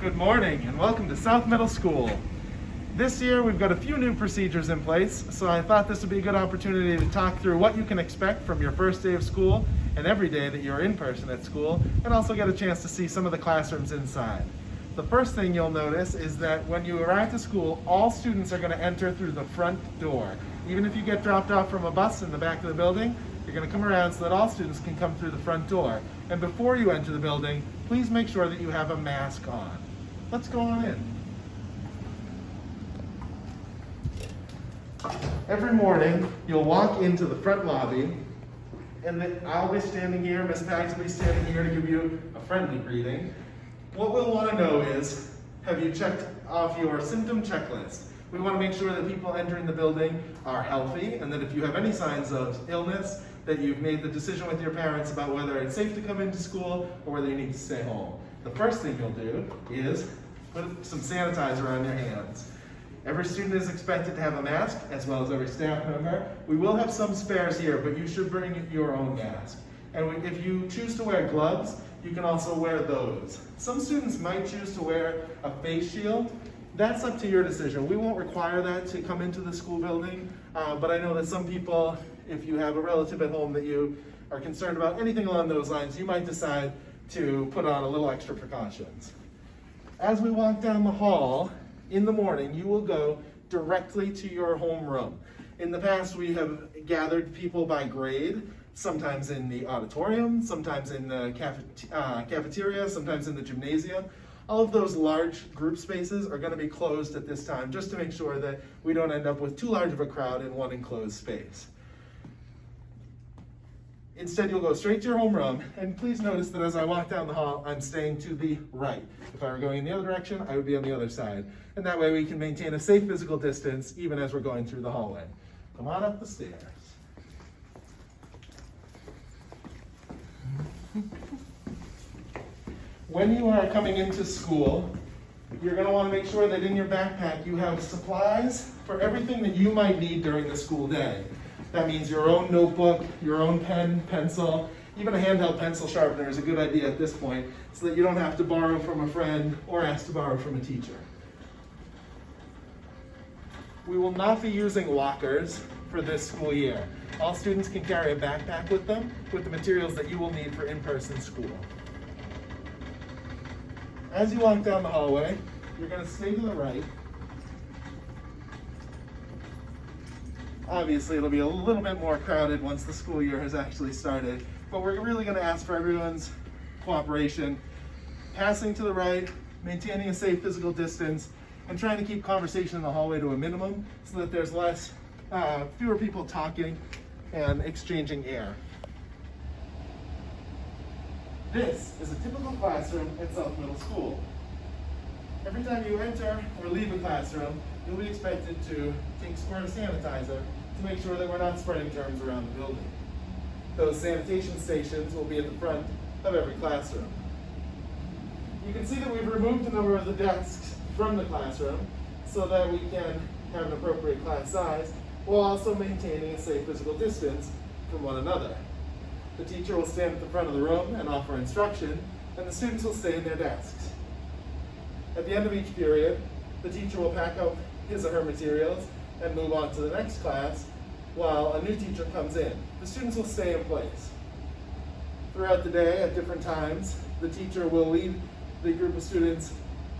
Good morning and welcome to South Middle School. This year we've got a few new procedures in place, so I thought this would be a good opportunity to talk through what you can expect from your first day of school and every day that you're in person at school, and also get a chance to see some of the classrooms inside. The first thing you'll notice is that when you arrive to school, all students are going to enter through the front door. Even if you get dropped off from a bus in the back of the building, you're going to come around so that all students can come through the front door. And before you enter the building, please make sure that you have a mask on. Let's go on in. Every morning, you'll walk into the front lobby, and I'll be standing here, Miss Pags will be standing here to give you a friendly greeting. What we'll want to know is, have you checked off your symptom checklist? We want to make sure that people entering the building are healthy, and that if you have any signs of illness, that you've made the decision with your parents about whether it's safe to come into school or whether you need to stay home. The first thing you'll do is put some sanitizer on your hands. Every student is expected to have a mask, as well as every staff member. We will have some spares here, but you should bring your own mask. And if you choose to wear gloves, you can also wear those. Some students might choose to wear a face shield. That's up to your decision. We won't require that to come into the school building, but I know that some people, if you have a relative at home that you are concerned about anything along those lines, you might decide to put on a little extra precautions. As we walk down the hall in the morning, you will go directly to your homeroom. In the past, we have gathered people by grade, sometimes in the auditorium, sometimes in the cafeteria, sometimes in the gymnasium. All of those large group spaces are going to be closed at this time, just to make sure that we don't end up with too large of a crowd in one enclosed space. Instead, you'll go straight to your homeroom, and please notice that as I walk down the hall, I'm staying to the right. If I were going in the other direction, I would be on the other side. And that way we can maintain a safe physical distance even as we're going through the hallway. Come on up the stairs. When you are coming into school, you're going to want to make sure that in your backpack you have supplies for everything that you might need during the school day. That means your own notebook, your own pen, pencil, even a handheld pencil sharpener is a good idea at this point, so that you don't have to borrow from a friend or ask to borrow from a teacher. We will not be using lockers for this school year. All students can carry a backpack with them with the materials that you will need for in-person school. As you walk down the hallway, you're going to stay to the right. Obviously, it'll be a little bit more crowded once the school year has actually started, but we're really going to ask for everyone's cooperation, passing to the right, maintaining a safe physical distance, and trying to keep conversation in the hallway to a minimum so that there's fewer people talking and exchanging air. This is a typical classroom at South Middle School. Every time you enter or leave a classroom, you'll be expected to take a squirt of sanitizer to make sure that we're not spreading germs around the building. Those sanitation stations will be at the front of every classroom. You can see that we've removed a number of the desks from the classroom so that we can have an appropriate class size while also maintaining a safe physical distance from one another. The teacher will stand at the front of the room and offer instruction, and the students will stay in their desks. At the end of each period, the teacher will pack up his or her materials and move on to the next class while a new teacher comes in. The students will stay in place. Throughout the day, at different times, the teacher will lead the group of students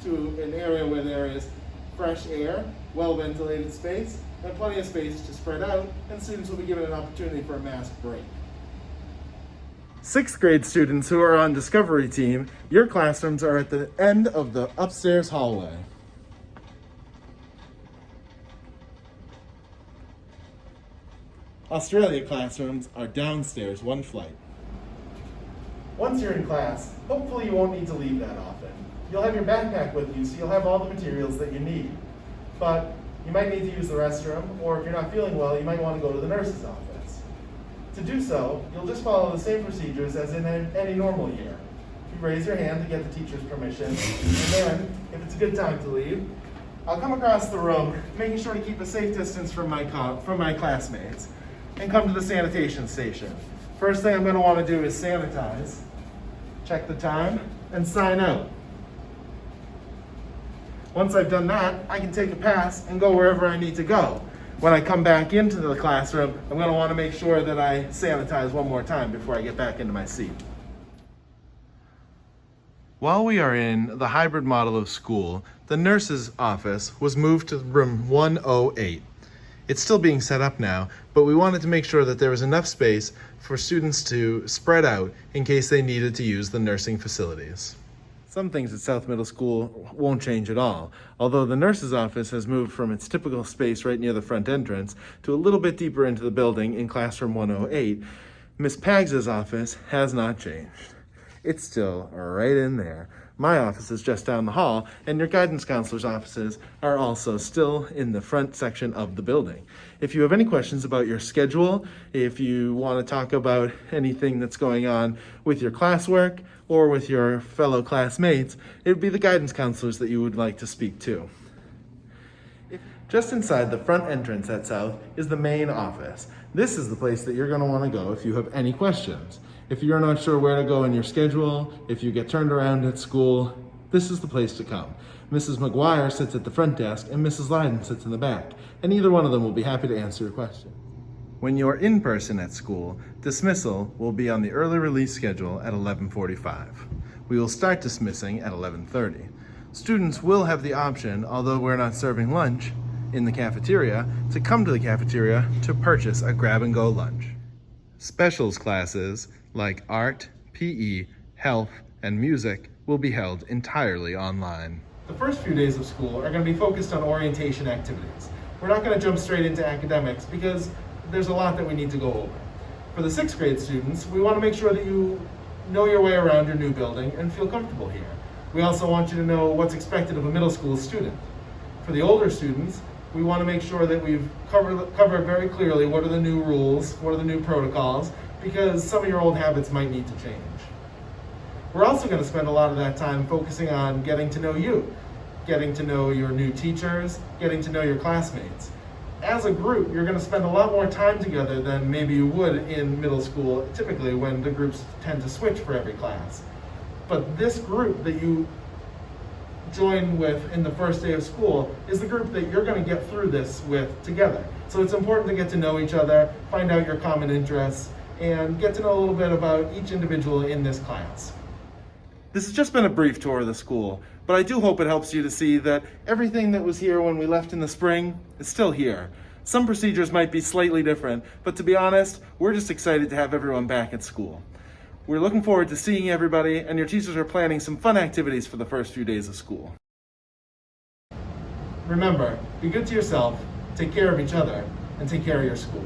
to an area where there is fresh air, well-ventilated space, and plenty of space to spread out, and students will be given an opportunity for a mask break. Sixth grade students who are on Discovery Team, your classrooms are at the end of the upstairs hallway. Australia classrooms are downstairs one flight. Once you're in class, hopefully you won't need to leave that often. You'll have your backpack with you, so you'll have all the materials that you need. But you might need to use the restroom, or if you're not feeling well, you might want to go to the nurse's office. To do so, you'll just follow the same procedures as in any normal year. You raise your hand to get the teacher's permission, and then, if it's a good time to leave, I'll come across the room, making sure to keep a safe distance from my classmates, and come to the sanitation station. First thing I'm going to want to do is sanitize, check the time, and sign out. Once I've done that, I can take a pass and go wherever I need to go. When I come back into the classroom, I'm going to want to make sure that I sanitize one more time before I get back into my seat. While we are in the hybrid model of school, the nurse's office was moved to room 108. It's still being set up now, but we wanted to make sure that there was enough space for students to spread out in case they needed to use the nursing facilities. Some things at South Middle School won't change at all, although the nurse's office has moved from its typical space right near the front entrance to a little bit deeper into the building in classroom 108. Miss Paggs' office has not changed. It's still right in there. My office is just down the hall, and your guidance counselor's offices are also still in the front section of the building. If you have any questions about your schedule, if you want to talk about anything that's going on with your classwork or with your fellow classmates, it would be the guidance counselors that you would like to speak to. Just inside the front entrance at South is the main office. This is the place that you're going to want to go if you have any questions. If you're not sure where to go in your schedule, if you get turned around at school, this is the place to come. Mrs. McGuire sits at the front desk and Mrs. Lyden sits in the back, and either one of them will be happy to answer your question. When you're in person at school, dismissal will be on the early release schedule at 11:45. We will start dismissing at 11:30. Students will have the option, although we're not serving lunch in the cafeteria, to come to the cafeteria to purchase a grab-and-go lunch. Specials classes like art, PE, health, and music will be held entirely online. The first few days of school are going to be focused on orientation activities. We're not going to jump straight into academics because there's a lot that we need to go over. For the 6th grade students, we want to make sure that you know your way around your new building and feel comfortable here. We also want you to know what's expected of a middle school student. For the older students, we want to make sure that we've covered very clearly what are the new rules, what are the new protocols, because some of your old habits might need to change. We're also going to spend a lot of that time focusing on getting to know you, getting to know your new teachers, getting to know your classmates. As a group, you're going to spend a lot more time together than maybe you would in middle school, typically when the groups tend to switch for every class. But this group that you join with in the first day of school is the group that you're going to get through this with together. So it's important to get to know each other, find out your common interests, and get to know a little bit about each individual in this class. This has just been a brief tour of the school, but I do hope it helps you to see that everything that was here when we left in the spring is still here. Some procedures might be slightly different, but to be honest, we're just excited to have everyone back at school. We're looking forward to seeing everybody, and your teachers are planning some fun activities for the first few days of school. Remember, be good to yourself, take care of each other, and take care of your school.